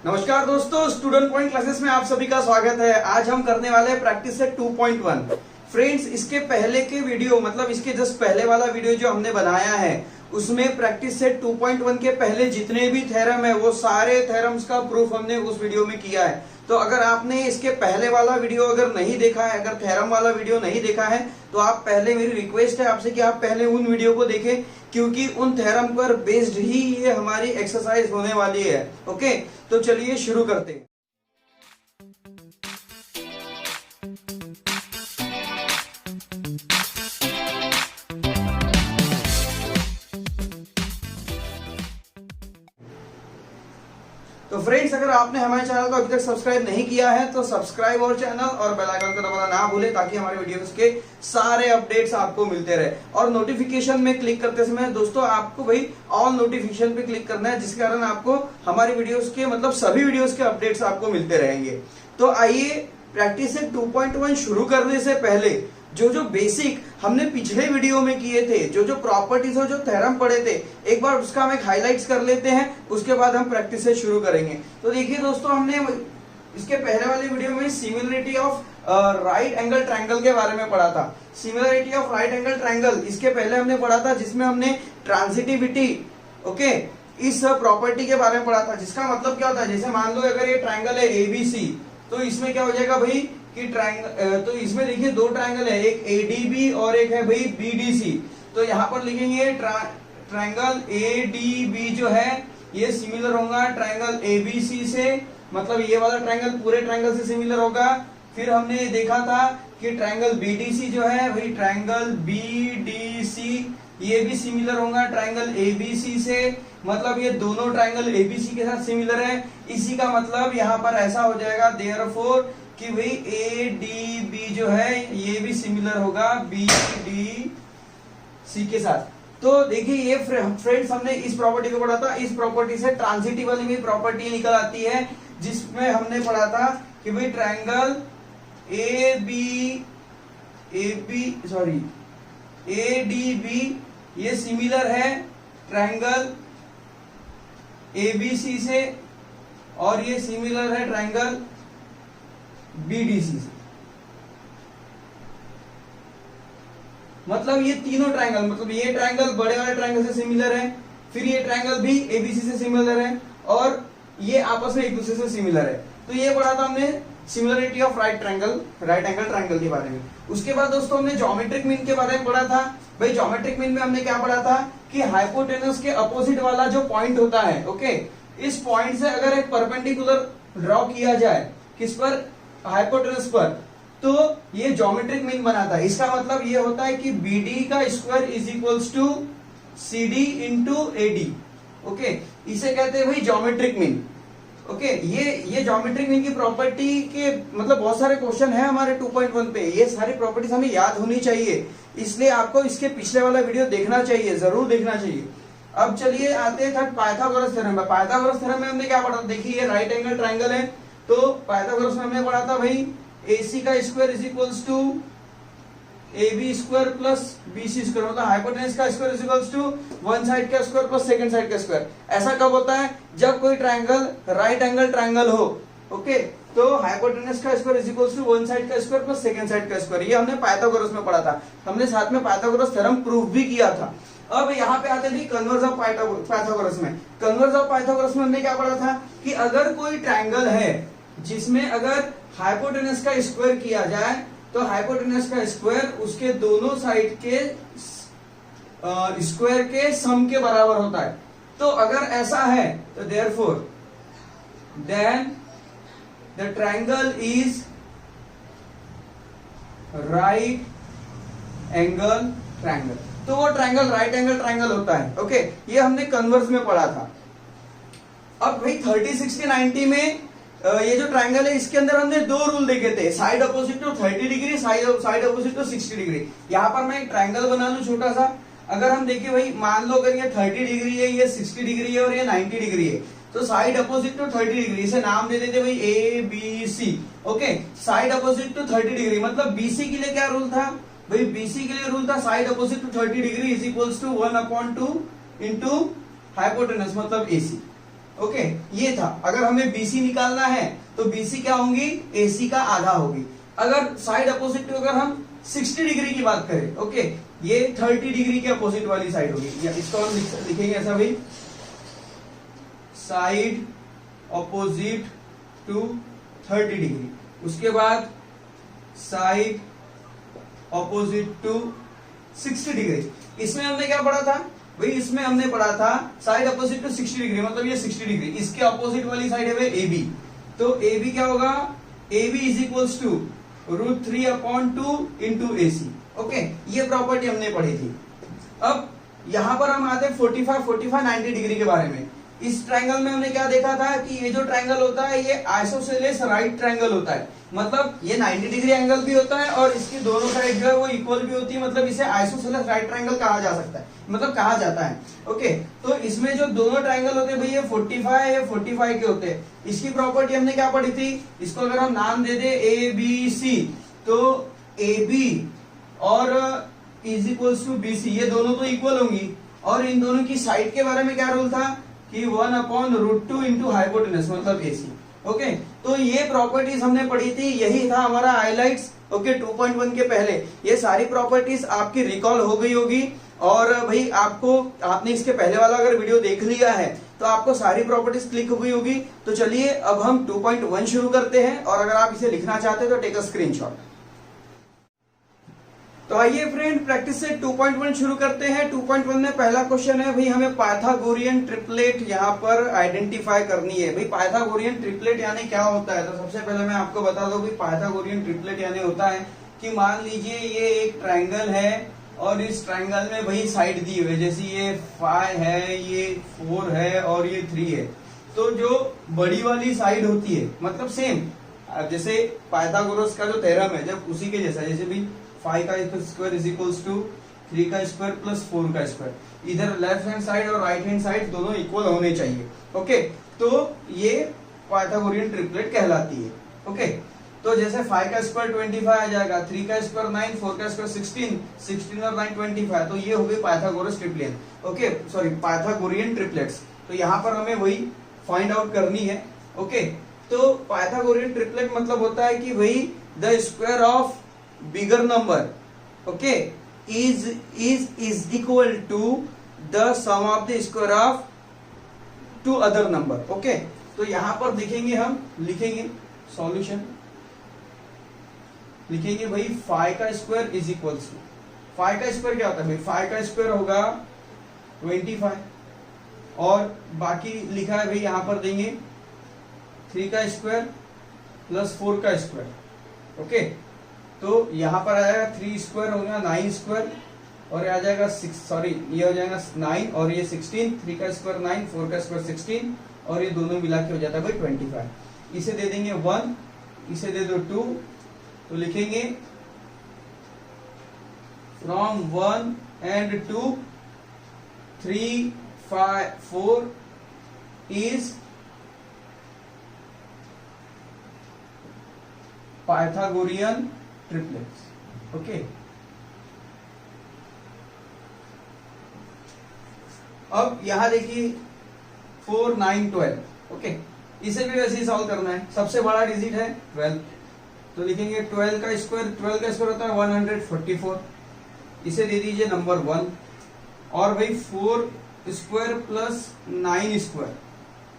नमस्कार दोस्तों, student point classes में आप सभी का स्वागत है। आज हम करने वाले हैं प्रैक्टिस सेट 2.1। फ्रेंड्स, इसके पहले के वीडियो मतलब इसके जस्ट पहले वाला वीडियो जो हमने बनाया है उसमें प्रैक्टिस सेट 2.1 के पहले जितने भी थ्योरम है वो सारे थ्योरम्स का प्रूफ हमने उस वीडियो में किया है। तो अगर आपने इसके पहले वाला वीडियो अगर नहीं देखा है, अगर थ्योरम वाला वीडियो नहीं देखा है तो आप पहले, मेरी रिक्वेस्ट है आपसे कि आप पहले उन वीडियो को देखें, क्योंकि उन थ्योरम पर बेस्ड ही ये हमारी एक्सरसाइज होने वाली है। ओके, तो चलिए शुरू करते हैं। तो फ्रेंड्स, अगर आपने हमारे चैनल को अभी तक सब्सक्राइब नहीं किया है तो सब्सक्राइब और चैनल और बेल आइकन को दबाना ना भूलें, ताकि हमारे वीडियोस के सारे अपडेट्स आपको मिलते रहे। और नोटिफिकेशन में क्लिक करते समय दोस्तों आपको भाई ऑल नोटिफिकेशन पे क्लिक करना है, जिसके कारण आपको हमारे वीडियोस के मतलब सभी वीडियोस के अपडेट्स आपको मिलते रहेंगे। तो आइए प्रैक्टिस सेट 2.1 शुरू करने से पहले जो बेसिक हमने पिछले वीडियो में किए थे, जो प्रॉपर्टीज और जो थ्योरम पढ़े थे, एक बार उसका हम एक हाइलाइट्स कर लेते हैं, उसके बाद हम प्रैक्टिस से शुरू करेंगे। तो देखिए दोस्तों, हमने इसके पहले वाले वीडियो में similarity of right angle triangle के बारे में पढ़ा था। Similarity of right angle triangle इसके पहले हमने पढ़ा था, जिसमें हमने ट्रांजिटिविटी इस प्रॉपर्टी के बारे में पढ़ा था। जिसका मतलब क्या होता है, जैसे मान लो अगर ये ट्रायंगल है एबीसी, तो इसमें क्या हो जाएगा भाई कि ट्रायंगल, तो इसमें देखिए दो ट्रायंगल है, एक एडीबी और एक है भाई बीडीसी। तो यहाँ पर लिखेंगे ट्रायंगल एडीबी जो है ये सिमिलर होगा ट्रायंगल एबीसी से, मतलब ये वाला ट्रायंगल पूरे ट्रायंगल से सिमिलर होगा। फिर हमने देखा था कि ट्रायंगल बीडीसी जो है भाई ट्रायंगल बीडीसी ये भी सिमिलर होगा ट्रायंगल एबीसी से, मतलब ये दोनों ट्रायंगल एबीसी के साथ सिमिलर है। इसी का मतलब यहाँ पर ऐसा हो जाएगा देयरफॉर कि भाई ए डी बी जो है ये भी सिमिलर होगा बी डी सी के साथ। तो देखिए ये फ्रेंड्स हमने इस प्रॉपर्टी को पढ़ा था। इस प्रॉपर्टी से ट्रांजिटिव वाली भी प्रॉपर्टी निकल आती है, जिसमें हमने पढ़ा था कि भाई ट्रायंगल ए डी बी ये सिमिलर है ट्रायंगल एबीसी से, और ये सिमिलर है ट्रायंगल बीडीसी से। मतलब ये तीनों ट्रायंगल, मतलब ये ट्रायंगल बड़े वाले ट्रायंगल से सिमिलर है, फिर ये ट्रायंगल भी एबीसी से सिमिलर है, और ये आपस में एक दूसरे से सिमिलर है। तो ये पढ़ा था हमने similarity of right angle triangle के बारे में। उसके बाद दोस्तों हमने ज्योमेट्रिक मीन के बारे में पढ़ा था। भाई ज्योमेट्रिक मीन में हमने क्या पढ़ा था कि हाइपोटेनस के अपोजिट वाला जो पॉइंट होता है, इस पॉइंट से अगर एक परपेंडिकुलर ड्रॉ किया जाए, किस पर, हाइपोटेनस पर, तो ये ज्योमेट्रिक मीन बनाता है। इसका मतलब ये होता है कि बीडी का square is equals to CD into AD. इसे कहते हैं भाई ज्योमेट्रिक मीन। ये ज्योमेट्रिक मीन की प्रॉपर्टी के मतलब बहुत सारे क्वेश्चन है हमारे 2.1 पे। ये सारी प्रॉपर्टीज हमें याद होनी चाहिए, इसलिए आपको इसके पिछले वाला वीडियो देखना चाहिए, जरूर देखना चाहिए। अब चलिए आते हैं पाइथागोरस थ्योरम में। पाइथागोरस थ्योरम में हमने क्या पढ़ा था, देखिए ये राइट एंगल ट्रायंगल है, तो पाइथागोरस में हमने पढ़ा था भाई AC का square is equals to AB square plus BC square, मतलब हाइपोटेनस का square is equals to one side का स्क्वायर प्लस सेकंड साइड का स्क्वायर। ऐसा कब होता है, जब कोई ट्रायंगल राइट एंगल ट्रायंगल हो। तो हाइपोटेनस का square is equals to one side का स्क्वायर प्लस सेकंड साइड का स्क्वायर। ये हमने पाइथागोरस में पढ़ा था। हमने साथ में पाइथागोरस थ्योरम प्रूव भी किया था। अब यहाँ पे आते हैं कन्वर्स ऑफ पाइथागोरस में। कन्वर्स ऑफ पाइथागोरस में हमने क्या पढ़ा था कि अगर कोई ट्रायंगल है जिसमें अगर हाइपोटेनस का स्क्वायर किया जाए तो हाइपोटेनस का स्क्वायर उसके दोनों साइड के स्क्वायर के सम के बराबर होता है। तो अगर ऐसा है तो therefore then the triangle is right angle triangle. तो वो ट्रायंगल राइट एंगल ट्रायंगल होता है। ये हमने कन्वर्स में पढ़ा था। अब भाई 30, 60, 90 में ये जो ट्रायंगल है इसके अंदर हमने दो रूल देखे थे, side opposite to 30 degree, side opposite to 60 degree. यहाँ पर मैं एक ट्रायंगल बना लू छोटा सा। अगर हम देखिए भाई, मान लो अगर ये 30 डिग्री है, ये 60 डिग्री है और ये 90 डिग्री है, तो साइड अपोजिट टू 30 डिग्री, इसे नाम दे देते भाई ABC। Side opposite to 30 degree मतलब BC के लिए क्या रूल था भाई, BC के लिए रूल था side opposite to 30 degree is equals to 1/2 into hypotenuse मतलब AC। ओके, ये था। अगर हमें बीसी निकालना है तो बीसी क्या होंगी, एसी का आधा होगी। अगर साइड अपोजिट अगर हम 60 डिग्री की बात करें, ओके, ये 30 डिग्री के अपोजिट वाली साइड होगी, या इसको हम लिखेंगे ऐसा भाई, साइड अपोजिट टू 30 डिग्री। उसके बाद साइड अपोजिट टू 60 डिग्री। इसमें हमने क्या पढ़ा था भाई, इसमें हमने पढ़ा था साइड अपोजिट टू 60 डिग्री, मतलब ये 60 डिग्री, इसके अपोजिट वाली साइड है भाई AB। तो AB क्या होगा, AB is equals to √3/2 into AC। Okay, ये प्रॉपर्टी हमने पढ़ी थी। अब यहां पर हम आते हैं 45, 90 डिग्री के बारे में। इस ट्रायंगल में हमने क्या देखा था कि ये जो ट्रायंगल होता है ये आइसोसेलेस राइट ट्रायंगल होता है, मतलब ये 90 डिग्री एंगल भी होता है और इसकी दोनों साइड जो है वो इक्वल भी होती है, मतलब इसे आइसोसेलेस राइट ट्रायंगल कहा जा सकता है, मतलब कहा जाता है। ओके, तो इसमें जो दोनों ट्रायंगल होते हैं भैया 45 के होते हैं। इसकी प्रॉपर्टी हमने क्या पढ़ी थी, इसको अगर हम नाम दे दे ABC, तो AB और इज इक्वल्स टू BC, ये दोनों तो इक्वल होंगी। और इन दोनों की साइड के बारे में क्या रूल था कि 1/√2 इंटू हाइपोटेनस, मतलब AC। ओके, तो ये प्रॉपर्टीज हमने पढ़ी थी, यही था हमारा हाइलाइट्स। ओके, 2.1 के पहले ये सारी प्रॉपर्टीज आपकी रिकॉल हो गई होगी। और भाई आपने इसके पहले वाला अगर वीडियो देख लिया है तो आपको सारी प्रॉपर्टीज क्लिक हो गई होगी। तो चलिए अब हम 2.1 शुरू करते हैं, और अगर आप इसे लिखना चाहते हैं तो टेक अ स्क्रीनशॉट। तो आइए फ्रेंड, प्रैक्टिस से 2.1 शुरू करते हैं। 2.1 में पहला क्वेश्चन है भाई, हमें पाइथागोरियन ट्रिपलेट यहाँ पर आइडेंटिफाई करनी है। भाई पाइथागोरियन ट्रिपलेट यानी क्या होता है, तो सबसे पहले मैं आपको बता दूं, भाई पाइथागोरियन ट्रिपलेट यानी होता है कि मान लीजिए ये एक ट्रायंगल है और इस ट्रायंगल में भाई साइड दी हुई है, जैसे ये 5 है, ये 4 है और ये 3 है। तो जो बड़ी वाली साइड होती है, मतलब सेम जैसे पाइथागोरस का जो थ्योरम है, जब उसी के जैसा, जैसे भी 5 का स्क्वायर इज इक्वल्स टू 3 का स्क्वायर प्लस 4 का स्क्वायर, इधर लेफ्ट हैंड साइड और राइट हैंड साइड दोनों इक्वल होने चाहिए। ओके, तो ये पाइथागोरियन ट्रिपलेट कहलाती है। ओके, तो जैसे 5 का स्क्वायर 25 आ जाएगा, 3 का स्क्वायर 9, 4 का स्क्वायर 16 और 9 25, तो ये हो गई Pythagoras triplet. Okay, sorry, Pythagorean triplets. तो यहाँ पर हमें वही फाइंड आउट करनी है। ओके, तो पाइथागोरियन ट्रिपलेट मतलब होता है कि वही the square of bigger number, okay, is equal to the sum of the square of two other number। okay, तो यहां पर देखेंगे, हम लिखेंगे सॉल्यूशन, लिखेंगे भाई 5 का स्क्वायर इज इक्वल टू, 5 का स्क्वायर क्या होता है भाई, 5 का स्क्वायर होगा 25, और बाकी लिखा है भाई यहां पर देंगे 3 का स्क्वायर प्लस 4 का स्क्वायर। ओके, तो यहां पर आएगा 3 स्क्वायर हो गया 9 स्क्वायर, और ये आ जाएगा 6, सॉरी ये हो जाएगा 9 और ये 16, 3 का स्क्वायर 9, 4 का स्क्वायर 16, और ये दोनों मिला के हो जाता है भाई 25। इसे दे देंगे 1, इसे दे दो 2, तो लिखेंगे from 1 and 2 3 5 4 is Pythagorean triplets. Okay, अब यहां देखिए 4 9 12। ओके, इसे भी वैसे ही सॉल्व करना है। सबसे बड़ा डिजिट है 12, तो लिखेंगे 12 का स्क्वायर होता है 144, इसे दे दीजिए नंबर 1, और भाई 4 स्क्वायर प्लस 9 स्क्वायर,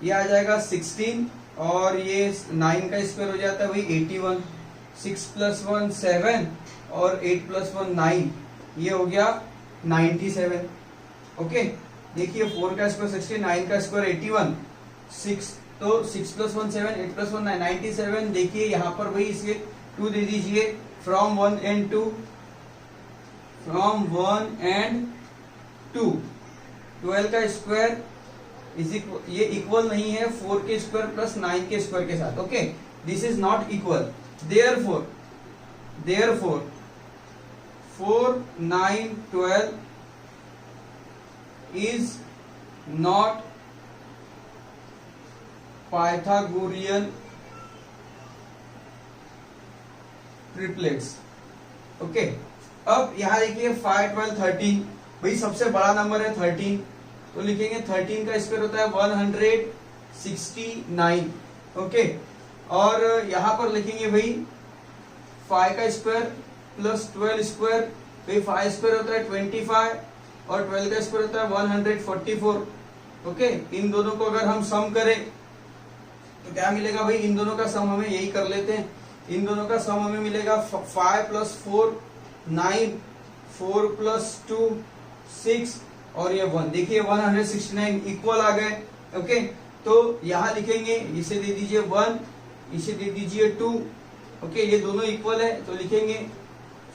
ये आ जाएगा 16, और ये 9 का स्क्वायर हो जाता है भाई 81, 6 + 1 7, और 8 + 1 9, ये हो गया 97। ओके, देखिए 4 का स्क्वायर 16, 9 का स्क्वायर 81, 6, तो 6 + 1 7, 8 + 1 9, 97। देखिए यहाँ पर भाई इसके 2 दे दीजिए, फ्रॉम 1 and 2, फ्रॉम 1 and 2। 12 का स्क्वायर ये इक्वल नहीं है 4 के स्क्वायर प्लस 9 के स्क्वायर के साथ। Okay, this is not equal, therefore 4 9 12 is not Pythagorean triplets। Okay, अब यहां देखिए 5 12 13, भाई सबसे बड़ा नंबर है 13, तो लिखेंगे 13 का स्क्वायर होता है 100, 69। ओके, और यहां पर लिखेंगे भाई 5 का स्क्वायर प्लस 12 स्क्वायर, भाई 5 स्क्वायर होता है 25 और 12 का स्क्वायर होता है 144। ओके, इन दोनों को अगर हम सम करें तो क्या मिलेगा भाई, इन दोनों का सम हमें यही कर लेते हैं, इन दोनों का सम हमें मिलेगा 5 प्लस 4 9, 4 प्लस 2 6 और ये 1। देखिए 169 इक्वल आ गए। ओके, तो यहां लिखेंगे, इसे दे दीजिए 1, इसे दे दीजिए 2। ओके, ये दोनों इक्वल है तो लिखेंगे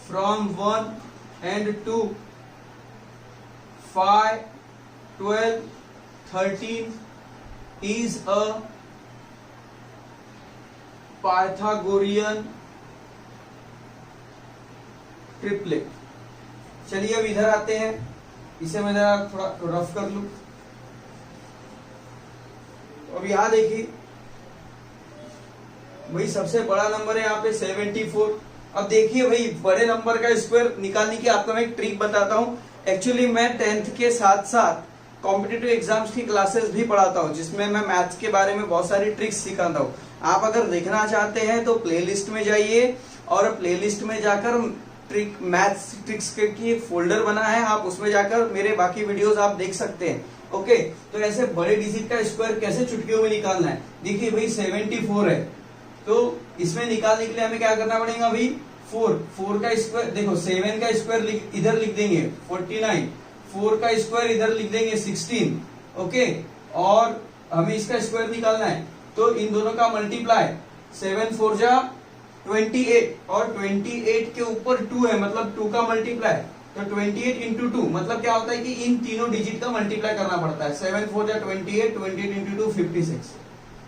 from 1 and 2 5 12 13 is a Pythagorean triplet. चलिए अब इधर आते हैं, इसे मैं जरा थोड़ा रफ कर लूं। अब यहां देखिए भाई सबसे बड़ा नंबर है यहाँ पे 74। अब देखिए भाई बड़े नंबर का स्क्वायर निकालने की आपको मैं एक ट्रिक बताता हूँ। एक्चुअली मैं 10th के साथ साथ कॉम्पिटिटिव एग्जाम्स की क्लासेस भी पढ़ाता हूँ, जिसमें मैं मैथ्स के बारे में बहुत सारी ट्रिक्स सिखाता हूँ। आप अगर देखना चाहते हैं तो प्लेलिस्ट में जाइए और प्लेलिस्ट में जाकर ट्रिक मैथ्स ट्रिक्स की एक फोल्डर बना है, आप उसमें जाकर मेरे बाकी वीडियोस आप देख सकते हैं। ओके, तो ऐसे बड़े डिजिट का स्क्वायर कैसे चुटकियों में निकालना है। देखिए भाई 74 है, तो इसमें निकालने के लिए हमें क्या करना पड़ेगा भाई, 4 का स्क्वायर, देखो 7 का स्क्वायर इधर लिख देंगे 49, 4 का स्क्वायर इधर लिख देंगे 16। ओके, और हमें इसका स्क्वायर निकालना है तो इन दोनों का मल्टीप्लाई 7 4 जा 28 और 28 के ऊपर 2 है, मतलब 2 का मल्टीप्लाई, तो 28 इंटू 2 मतलब क्या होता है कि इन तीनों डिजिट का मल्टीप्लाई करना पड़ता है। 7 4 जा 28, 28 इंटू 2 56।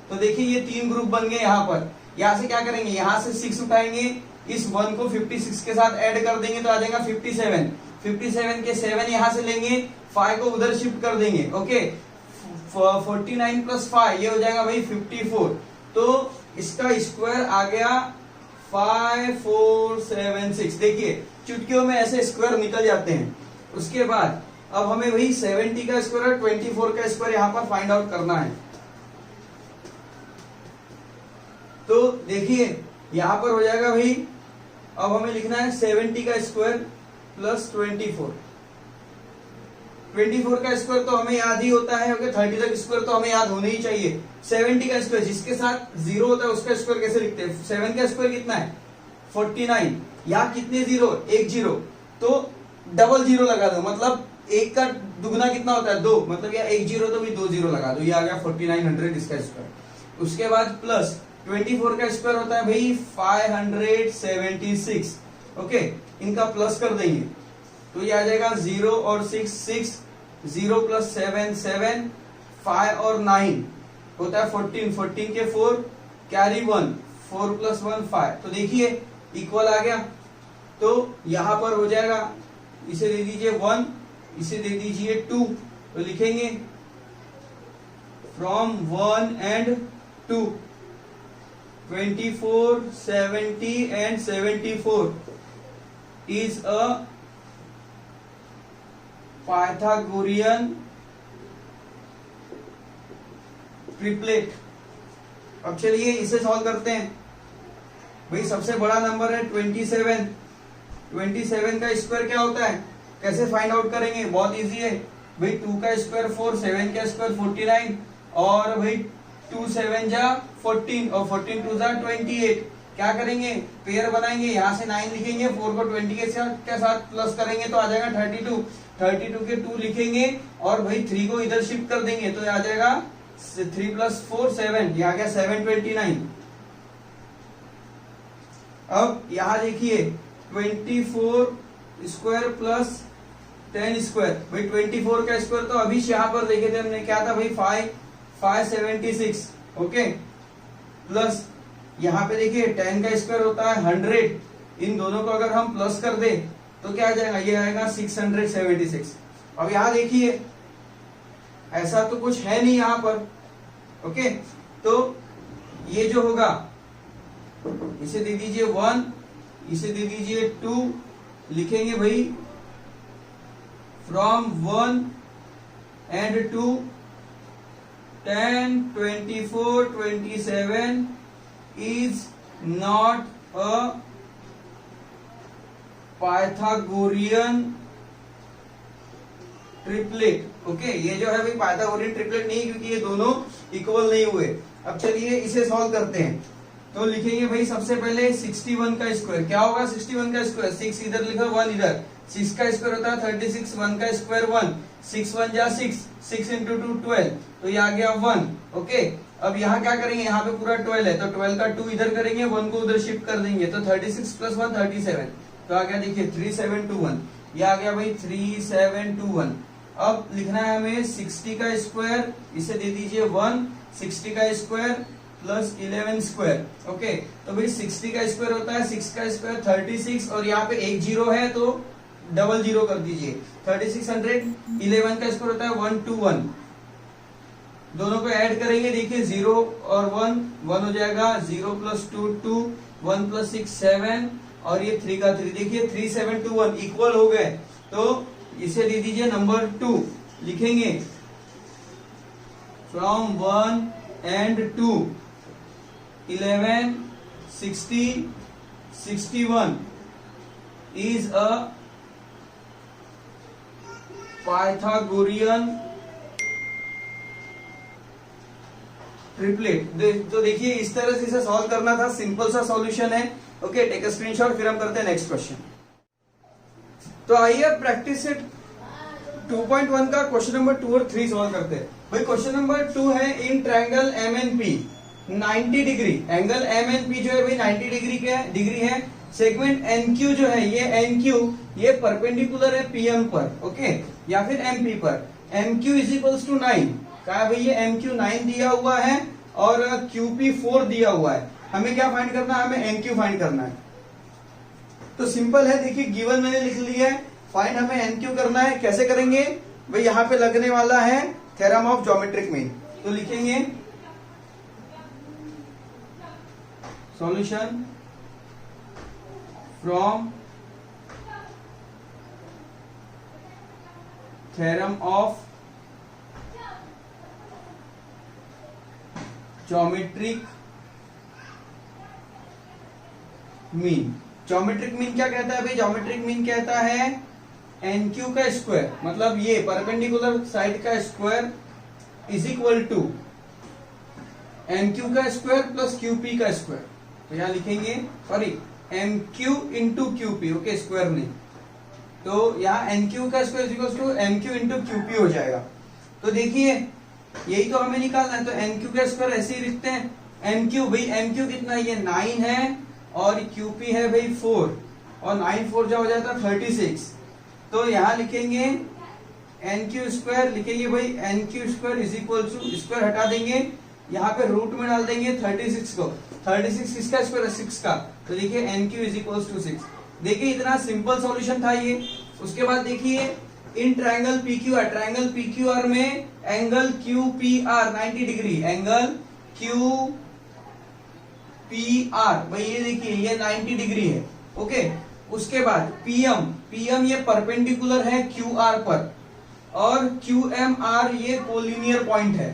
तो देखिए ये 3 ग्रुप बन गए। यहाँ पर यहाँ से क्या करेंगे, यहाँ से 6 उठाएंगे, इस 1 को 56 के साथ ऐड कर देंगे तो आ जाएगा 57। 57 के 7 यहाँ से लेंगे, 5 को उधर शिफ्ट कर देंगे। ओके, 49 प्लस 5 ये हो जाएगा भाई 54। तो इसका स्क्वायर आ गया 5476। देखिए चुटकियों में ऐसे स्क्वायर निकल जाते हैं। उसके बाद अब हमें वही 70 का स्क्वायर और 24 का स्क्वायर यहाँ पर फाइंड आउट करना है। तो देखिए यहां पर हो जाएगा भाई, अब हमें लिखना है 70 का स्क्वायर प्लस 24। 24 का स्क्वायर तो हमें याद ही होता है, ओके, 30 तक स्क्वायर तो हमें याद होने ही चाहिए। 70 का स्क्वायर जिसके साथ 0 होता है उसका स्क्वायर कैसे लिखते हैं, 7 का स्क्वायर कितना है 49, यहाँ कितने 0, 1 0, तो डबल 0 लगा दो, मतलब 1 का दुगना कितना होता है 2, मतलब यहाँ 1 0 तो भी 2 0 लगा दो, ये आ गया 4900 इसका स्क्वायर। उसके बाद प्लस 24 का स्क्वायर होता है भाई 576। ओके, इनका प्लस कर देंगे तो ये आ जाएगा 0 और 6 6, 0 प्लस 7 7, 5 और 9 होता है 14, 14 के 4 कैरी 1, 4 प्लस 1 5। तो देखिए इक्वल आ गया, तो यहां पर हो जाएगा, इसे दे दीजिए 1, इसे दे दीजिए 2, तो लिखेंगे from 1 and 2 24 70 and 74 is a Pythagorean triplet. अब चलिए इसे सॉल्व करते हैं। भाई सबसे बड़ा नंबर है 27। 27 का स्क्वायर क्या होता है, कैसे फाइंड आउट करेंगे, बहुत इजी है भाई, 2 का स्क्वायर 4, 7 का स्क्वायर 49 और भाई 2 7 जा 14 और 14 2 जा 28। क्या करेंगे, पेयर बनाएंगे, यहाँ से 9 लिखेंगे, 4 को 20 के साथ प्लस करेंगे तो आ जाएगा 32, 32 के 2 लिखेंगे और भाई 3 को इधर शिफ्ट कर देंगे तो आ जाएगा 3 प्लस 4 7, यह आ गया 729। अब यहां देखिए 24 स्क्वायर प्लस 10 स्क्वायर, भाई 24 का स्क्वायर तो अभी यहाँ पर देखे थे हमने, क्या था भाई 576। ओके, प्लस यहाँ पे देखिए 10 का स्क्वायर होता है 100, इन दोनों को अगर हम प्लस कर दे तो क्या आ जाएगा, ये आएगा 676। अब यहाँ देखिए ऐसा तो कुछ है नहीं यहाँ पर। ओके, तो ये जो होगा इसे दे दीजिए 1, इसे दे दीजिए 2, लिखेंगे भाई from 1 and 2 10, 24, 27 is not a Pythagorean triplet. Okay, ये जो है भाई पाइथागोरियन ट्रिपलेट नहीं, क्योंकि ये दोनों इक्वल नहीं हुए। अब चलिए इसे सॉल्व करते हैं। तो लिखेंगे भाई सबसे पहले 61 का स्क्वायर। क्या होगा 61 का स्क्वायर? 6 इधर लिखो, 1 इधर। 6 का स्क्वायर होता है 36, 1 का स्क्वायर 1, 6 1 जा 6, 6 इंटू 2 12, तो ये आ गया 1। ओके, अब यहाँ क्या करेंगे, यहाँ पे पूरा 12 है तो 12 का 2 इधर करेंगे, 1 को उधर शिफ्ट कर देंगे, तो 36 प्लस 1 37, तो आ गया देखिए 3721। ये आ गया भाई 3721। अब लिखना है हमें 60 का स्क्वायर, इसे दे दीजिए 1, 60 का स्क्वायर प्लस 11 स्क्वायर। ओके, तो भाई 60 का स्क्वायर होता है 6 का स्क्वायर 36, और यहाँ पे एक जीरो है तो डबल जीरो कर दीजिए, 3600। 11 का स्क्वायर होता है 121, दोनों को ऐड करेंगे, देखिए 0 और 1 1 हो जाएगा, 0 प्लस 2 2, 1 प्लस 6 7, और ये 3 का 3, देखिए 3721 इक्वल हो गए। तो इसे दे दीजिए नंबर 2। लिखेंगे from 1 and 2 11 60 61 is a Pythagorean triplet. तो देखिए इस तरह से इसे सॉल्व करना था, सिंपल सा सॉल्यूशन है। ओके, टेक अ स्क्रीनशॉट, फिर हम करते हैं नेक्स्ट क्वेश्चन। तो आइए प्रैक्टिस सेट 2.1 का क्वेश्चन नंबर 2 और 3 सॉल्व करते हैं। भाई क्वेश्चन नंबर 2 है, in triangle MNP 90 degree, angle MNP जो है भाई 90 डिग्री है। सेगमेंट NQ जो है, ये NQ ये परपेंडिकुलर है PM पर, ओके, या फिर MP पर। MQ इज इक्वल्स टू 9, कहा भाई ये MQ 9 दिया हुआ है और QP 4 दिया हुआ है। हमें क्या फाइंड करना है? हमें NQ फाइंड करना है। तो सिंपल है, देखिए गिवन मैंने लिख लिया है, फाइंड हमें NQ करना है। कैसे करेंगे भाई? यहाँ पे लगने वाला है थ्योरम ऑफ ज्योमेट्रिक मीन। तो लिखेंगे solution from theorem of geometric mean. Geometric mean क्या कहता है भाई? ज्योमेट्रिक मीन कहता है NQ का स्क्वायर, मतलब ये परपेंडिकुलर साइड का square is equal to NQ का स्क्वायर प्लस QP का स्क्वायर। तो यहां लिखेंगे sorry MQ into QP, okay, square नहीं। तो यहाँ NQ का square is equal to MQ into QP हो जाएगा। तो देखिए यही तो हमें निकालना है, तो NQ का स्क्वायर ऐसे ही लिखते हैं। MQ भाई MQ कितना है? ये 9 है, और QP है भाई 4, और 9 4 जा हो जाता है 36। तो यहाँ लिखेंगे NQ स्क्वायर, लिखेंगे भाई NQ square is equal to, square हटा देंगे, यहाँ पे रूट में डाल देंगे 36 को। 36 किसका स्क्वायर है? 6 का, तो देखिए NQ इज इक्वल टू 6। देखिए इतना सिंपल सॉल्यूशन था ये। उसके बाद देखिए in triangle PQR, triangle PQR में angle QPR 90 degree, angle QPR भाई ये देखिए ये 90 डिग्री है, ओके। उसके बाद PM ये परपेंडिकुलर है QR पर, और QMR ये कोलिनियर पॉइंट है।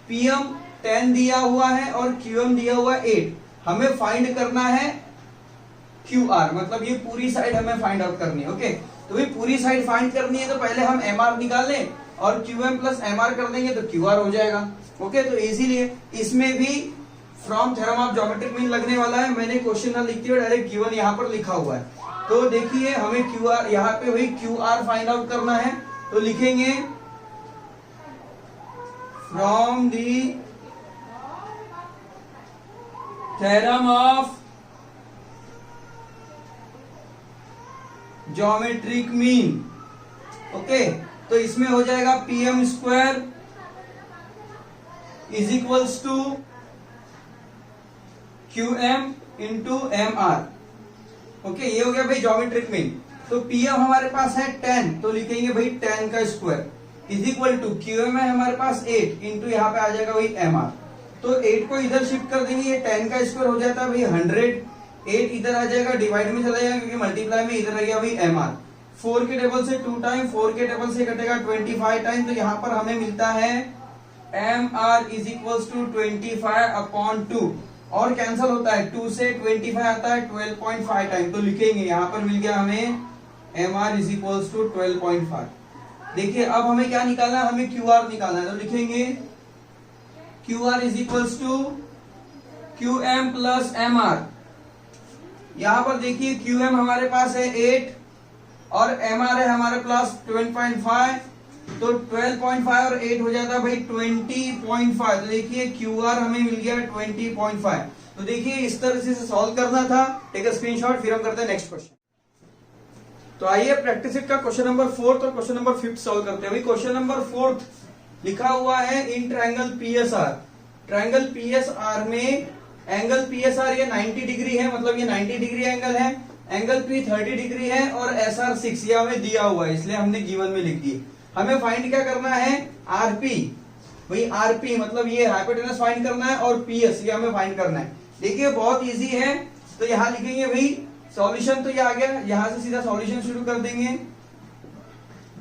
PM 10 दिया हुआ है और QM दिया हुआ है 8। हमें फाइंड करना है QR, मतलब ये पूरी साइड हमें फाइंड आउट करनी है, ओके। तो ये पूरी साइड फाइंड करनी है, तो पहले हम MR निकाल लें और QM प्लस MR कर देंगे तो QR हो जाएगा, ओके। तो इसीलिए इसमें भी from theorem of geometric mean लगने वाला है। मैंने क्वेश्चन ना लिखते हुए डायरेक्ट गिवन यहाँ पर लिखा हुआ है। तो देखिए हमें QR यहाँ पे वही QR फाइंड आउट करना है। तो लिखेंगे from the theorem of geometric mean, okay. तो इसमें हो जाएगा PM square is equals to QM into MR, okay. ये हो गया भाई ज्योमेट्रिक मीन। तो PM हमारे पास है 10, तो लिखेंगे भाई 10 का square is equal to QM है हमारे पास 8 इंटू यहाँ पे आ जाएगा भाई MR। तो 8 को इधर शिफ्ट कर देंगे, ये 10 का स्क्वायर हो जाता है भाई 100, 8 इधर आ जाएगा, डिवाइड में चला जाएगा क्योंकि मल्टीप्लाई में इधर आ गया भाई MR। 4 के टेबल से 2 टाइम, 4 के टेबल से कटेगा 25 टाइम, तो यहाँ पर हमें मिलता है M R is equals to 25/2 और कैंसल होता है 2 से 25 आता है 12.5 टाइम, तो लिखेंगे यहां पर मिल गया हमें M R is equals to 12.5। देखिए अब हमें क्या निकालना है, हमें क्यू आर निकालना है, तो लिखेंगे Q R is equals to Q M plus M R. यहां पर देखिए क्यू एम हमारे पास है 8 और एम आर है हमारे पास 12.5, तो 12.5 और 8 हो जाता है भाई 20.5। तो देखिए क्यू आर हमें मिल गया 20.5। तो देखिए इस तरह से सॉल्व करना था। टेक अ स्क्रीनशॉट, फिर हम करते हैं नेक्स्ट क्वेश्चन। तो आइए प्रैक्टिस का क्वेश्चन नंबर 4 और क्वेश्चन नंबर 5 सॉल्व करते हैं। भाई क्वेश्चन नंबर 4 लिखा हुआ है in triangle PSR. Triangle PSR में एंगल पीएसआर ये 90 डिग्री है, मतलब ये 90 डिग्री एंगल है, एंगल पी 30 डिग्री है और एसआर 6 ये हमें दिया हुआ है, इसलिए हमने गिवन में लिख दिए। हमें फाइंड क्या करना है, आरपी। भाई आरपी मतलब ये हाइपोटेनस फाइंड करना है और पीएस ये हमें फाइंड करना है। देखिए बहुत इजी है, तो यहां लिखेंगे भाई सॉल्यूशन, तो ये आ गया, यहां से सीधा सॉल्यूशन शुरू कर देंगे।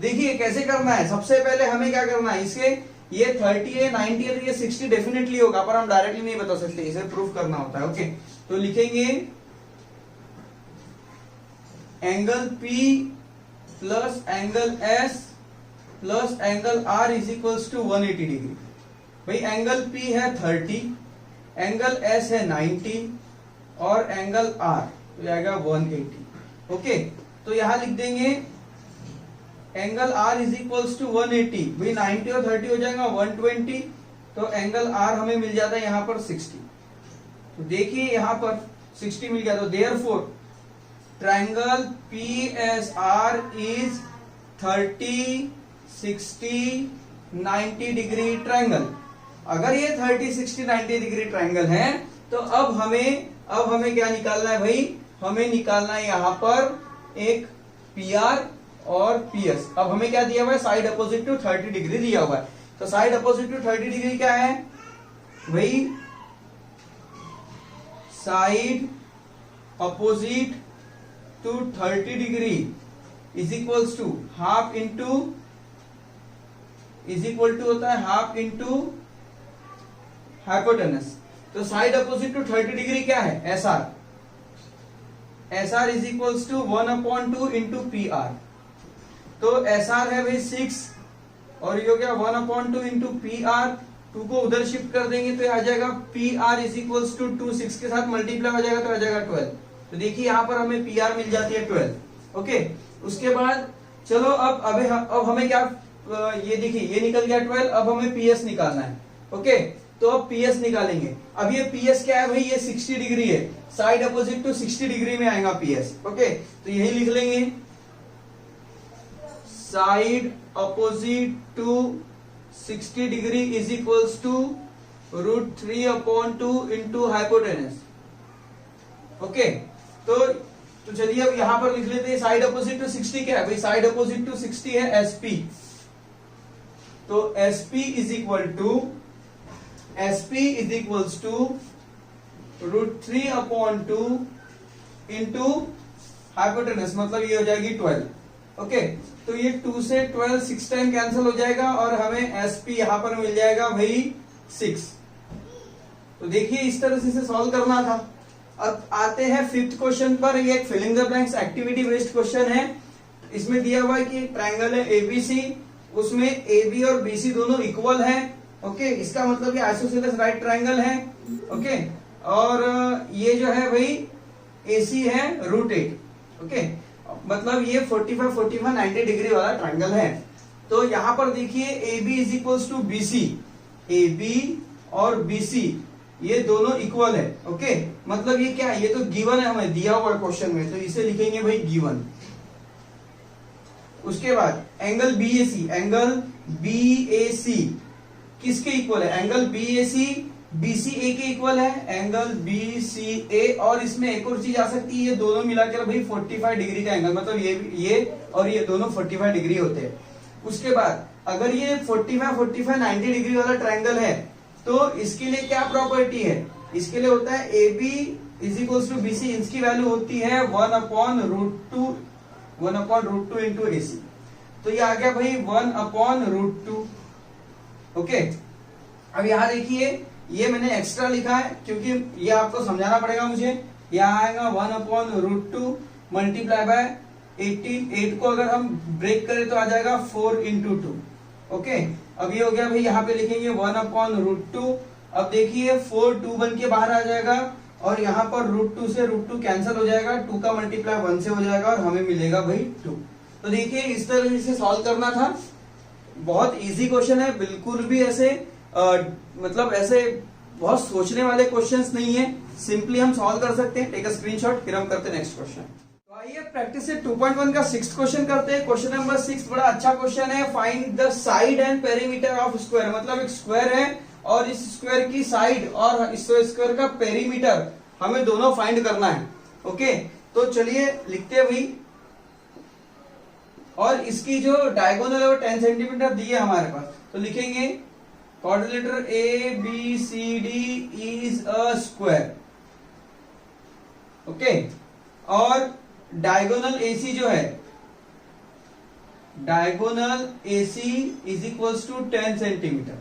देखिए कैसे करना है, सबसे पहले हमें क्या करना है, इसके ये 30 है 90 है तो ये 60 डेफिनेटली होगा, पर हम डायरेक्टली नहीं बता सकते, इसे प्रूफ करना होता है। ओके, तो लिखेंगे angle P plus angle S plus angle R is equals to 180 degree. भाई एंगल P है 30, एंगल S है 90 और एंगल R तो आएगा 180। ओके, तो यहां लिख देंगे angle R is equals to 180। भाई 90 और 30 हो जाएगा 120, तो एंगल R हमें मिल जाता है यहां पर 60। तो देखिए यहां पर 60 मिल गया, तो therefore triangle PSR is 30, 60, 90 degree triangle. अगर ये 30, 60, 90 डिग्री ट्रायंगल है तो अब हमें क्या निकालना है भाई, हमें निकालना है यहां पर एक PR और PS। अब हमें क्या दिया हुआ है, साइड अपोजिट टू 30 डिग्री दिया हुआ है। तो साइड अपोजिट टू 30 डिग्री क्या है भाई, side opposite to 30 degree is equals to half into, is equal to होता है हाफ इंटू हाइपोटेनस। तो साइड अपोजिट टू 30 डिग्री क्या है, SR। SR is equals to 1/2 into PR। तो SR है भाई 6 और ये हो गया 1/2 इंटू PR। 2 को उधर शिफ्ट कर देंगे तो आ जाएगा PR इज इक्वल्स टू 2, 6 के साथ मल्टीप्लाई हो जाएगा तो आ जाएगा 12। तो देखिए यहां पर हमें PR मिल जाती है 12। ओके, उसके बाद चलो अब हमें क्या, ये देखिए ये निकल गया 12, अब हमें PS निकालना है। ओके, तो अब PS निकालेंगे। अब ये PS क्या है भाई, ये 60 डिग्री है, साइड अपोजिट टू 60 डिग्री में आएगा PS। ओके, तो यही लिख लेंगे side opposite to 60 degree is equals to √3/2 into hypotenuse. Okay, तो चलिए अब यहां पर लिख लेते हैं साइड अपोजिट टू 60 क्या है भाई, साइड अपोजिट टू 60 है SP। तो SP is equal to √3/2 into hypotenuse, मतलब ये हो जाएगी 12। ओके, तो ये 2 से 12 6 टाइम कैंसिल हो जाएगा और हमें SP यहां पर मिल जाएगा भाई 6। तो देखिए इस तरह से इसे सॉल्व करना था। अब आते हैं 5th क्वेश्चन पर। ये एक filling the blanks activity based question है। इसमें दिया हुआ है कि एक ट्रायंगल है ABC, उसमें AB और BC दोनों इक्वल है। ओके, इसका मतलब ये आइसोसेलेस राइट ट्रायंगल है। ओके, और ये जो है भाई AC है √8। ओके, मतलब ये 45, 45, 90 डिग्री वाला ट्रायंगल है। तो यहां पर देखिए AB is equals to BC, AB और BC ये दोनों इक्वल है। ओके, मतलब ये क्या है, ये तो गिवन है, हमें दिया हुआ है क्वेश्चन में, तो इसे लिखेंगे भाई गिवन। उसके बाद एंगल BAC किसके इक्वल है, एंगल BAC BCA के इक्वल है, एंगल BCA। और इसमें एक और चीज आ सकती है, ये दोनों मिलाकर भाई 45 डिग्री का एंगल, मतलब ये और ये दोनों 45 डिग्री होते हैं। उसके बाद अगर ये 45, 45, 90 डिग्री वाला ट्रायंगल है तो इसके लिए क्या प्रॉपर्टी है, इसके लिए होता है AB is equals to BC, इसकी वैल्यू होती है 1/√2 इंटू AC। तो ये आ गया भाई 1/√2। ओके, अब यहाँ देखिए, ये मैंने एक्स्ट्रा लिखा है क्योंकि ये आपको समझाना पड़ेगा मुझे। यहाँ आएगा 1/√2 मल्टीप्लाई बाय 18, 8 को अगर हम ब्रेक करें तो आ जाएगा 4 × 2। ओके, अब ये हो गया भाई, यहाँ पे लिखेंगे 1/√2। अब देखिए 4 2 बन के बाहर आ जाएगा और यहाँ पर √2 से √2 कैंसिल हो जाएगा, 2 का मल्टीप्लाई 1 से हो जाएगा और हमें मिलेगा भाई 2। तो देखिए इस तरह से सॉल्व करना था। बहुत इजी क्वेश्चन है, बिल्कुल भी ऐसे मतलब ऐसे बहुत सोचने वाले क्वेश्चंस नहीं है, सिंपली हम सॉल्व कर सकते हैं। टेक अ स्क्रीनशॉट, फिर हम करते हैं नेक्स्ट क्वेश्चन। तो आइए प्रैक्टिस से 2.1 का 6th क्वेश्चन करते हैं। क्वेश्चन नंबर 6 बड़ा अच्छा क्वेश्चन है। Find the side and perimeter of square, मतलब एक स्क्वायर है और इस स्क्वायर की साइड और इस स्क्वायर का पेरीमीटर हमें दोनों फाइंड करना है। ओके, तो चलिए लिखते हैं भाई। और इसकी जो डायगोनल है वो 10 सेंटीमीटर दी है हमारे पास, तो लिखेंगे quadrilateral ABCD is a square. Okay, और डायगोनल AC जो है, diagonal AC is equals to 10 centimetre.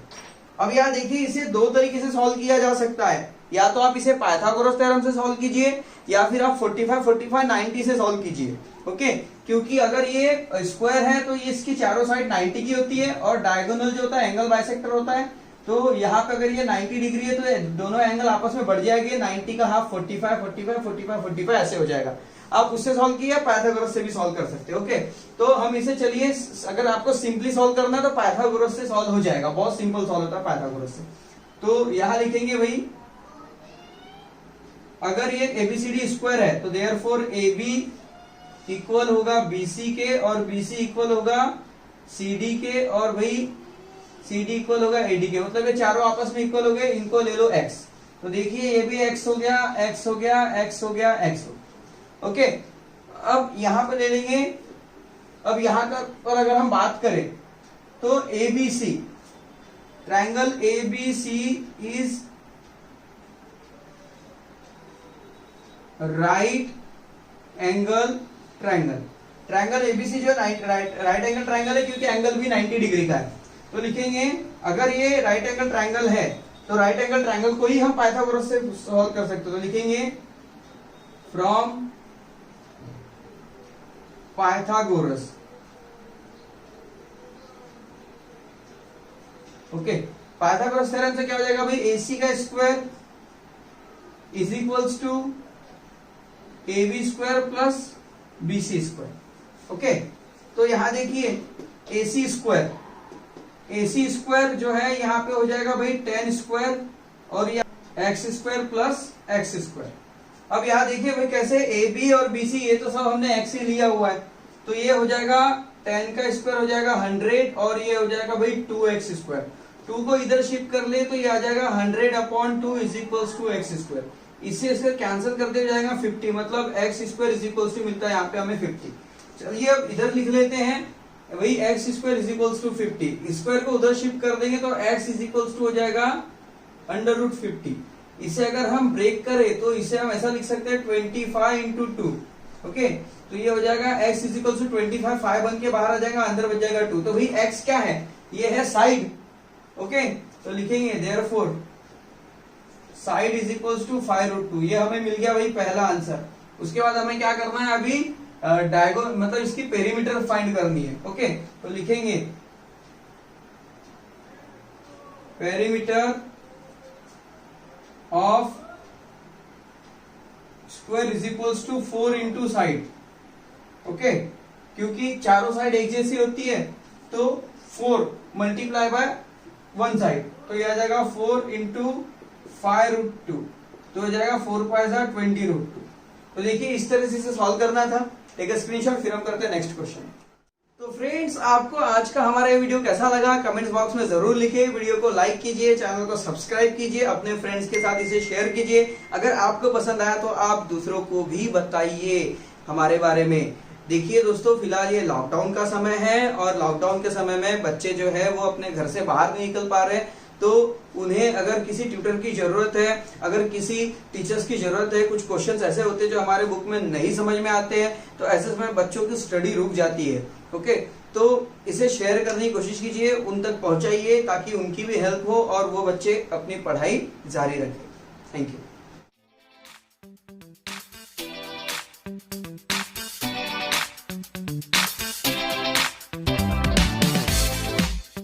अब यहां देखिए, इसे दो तरीके से सॉल्व किया जा सकता है। या तो आप इसे पाइथागोरस थ्योरम से सॉल्व कीजिए या फिर आप 45, 45, 90 से सॉल्व कीजिए। ओके, क्योंकि अगर ये स्क्वायर है तो ये इसकी चारों साइड 90 की होती है और डायगोनल जो होता है एंगल बाइसेक्टर होता है। तो यहाँ पे अगर ये 90 डिग्री है तो दोनों एंगल आपस में बढ़ जाएंगे, 90 का हाफ 45, 45, 45, 45 ऐसे हो जाएगा। आप उससे सॉल्व किया, पाइथागोरस से भी सॉल्व कर सकते हो। ओके, तो हम इसे चलिए, अगर आपको सिंपली सॉल्व करना है तो पाइथागोरस से सॉल्व हो जाएगा, बहुत सिंपल सॉल्व होता है पाइथागोरस से। तो यहां लिखेंगे भाई, अगर ये ABCD स्क्वायर है तो देयरफॉर AB इक्वल होगा BC के और BC इक्वल होगा CD के और भाई CD इक्वल होगा AD के, मतलब ये चारों आपस में इक्वल हो गए। इनको ले लो X, तो देखिए ये भी X हो गया, X हो गया, X हो गया, X हो गया। ओके, अब यहां पर ले लेंगे। अब यहां पर अगर हम बात करें तो ABC, triangle ABC is right angle triangle. Triangle ABC जो राइट एंगल ट्रायंगल है क्योंकि एंगल भी 90 डिग्री का है। तो लिखेंगे, अगर ये राइट एंगल ट्रायंगल है तो राइट एंगल ट्रायंगल को ही हम पाइथागोरस से सॉल्व कर सकते हो। तो लिखेंगे from Pythagoras. Okay, Pythagoras theorem से क्या हो जाएगा भाई, AC का square is equals to AB square plus BC square. Okay, तो यहां देखिए AC स्क्वायर जो है यहाँ पे हो जाएगा भाई 10 स्क्वायर और ये X square plus X square. अब यहाँ देखिए भाई कैसे, AB और BC ये तो सब हमने X ही लिया हुआ है, तो ये हो जाएगा 10 का स्क्वायर हो जाएगा 100 और ये हो जाएगा भाई 2x स्क्वायर। 2 को इधर शिफ्ट कर ले तो ये आ जाएगा 100/2 is equals to x square. इससे कैंसिल कर दिया जाएगा 50, मतलब x square is equals to मिलता है यहाँ पे हमें 50। चलिए अब इधर लिख लेते हैं वही x square is equals to 50। Square को उधर शिफ्ट कर देंगे तो x इज इक्वल्स टू हो जाएगा √50। इसे अगर हम ब्रेक करें तो इसे हम ऐसा लिख सकते हैं 25 × 2। ओके, तो ये हो जाएगा x इज इक्वल्स टू 25, 5 बन के बाहर आ जाएगा, अंदर बच जाएगा 2। तो भाई x क्या है, ये है साइड। ओके, तो लिखेंगे therefore side is equals to 5√2। ये हमें मिल गया भाई पहला आंसर। उसके बाद हमें क्या करना है, अभी डायगोनल मतलब इसकी पेरीमीटर फाइंड करनी है। ओके, तो लिखेंगे perimeter of square is equals to 4 × side. Okay, क्योंकि चारों साइड एक जैसी होती है तो 4 मल्टीप्लाई बाय 1 साइड, तो ये आ जाएगा 4 × 5√2, तो हो जाएगा 4 × 5 = 20√2। तो देखिए इस तरह से इसे सॉल्व करना था। टेक अ स्क्रीनशॉट, फिर हम करते हैं नेक्स्ट क्वेश्चन। तो फ्रेंड्स, आपको आज का हमारा ये वीडियो कैसा लगा कमेंट्स बॉक्स में जरूर लिखिए। वीडियो को लाइक कीजिए, चैनल को सब्सक्राइब कीजिए, अपने फ्रेंड्स के साथ इसे शेयर कीजिए। अगर आपको पसंद आया तो आप दूसरों को भी बताइए हमारे बारे में। देखिए दोस्तों, फिलहाल ये लॉकडाउन का समय है और लॉकडाउन के समय में बच्चे जो है वो अपने घर से बाहर नहीं निकल पा रहे, तो उन्हें अगर किसी ट्यूटर की जरूरत है, अगर किसी टीचर्स की जरूरत है, कुछ क्वेश्चंस ऐसे होते हैं जो हमारे बुक में नहीं समझ में आते हैं, तो ऐसे समय बच्चों की स्टडी रुक जाती है। ओके, तो इसे शेयर करने की कोशिश कीजिए, उन तक पहुंचाइए ताकि उनकी भी हेल्प हो और वो बच्चे अपनी पढ़ाई जारी रखें। Thank you.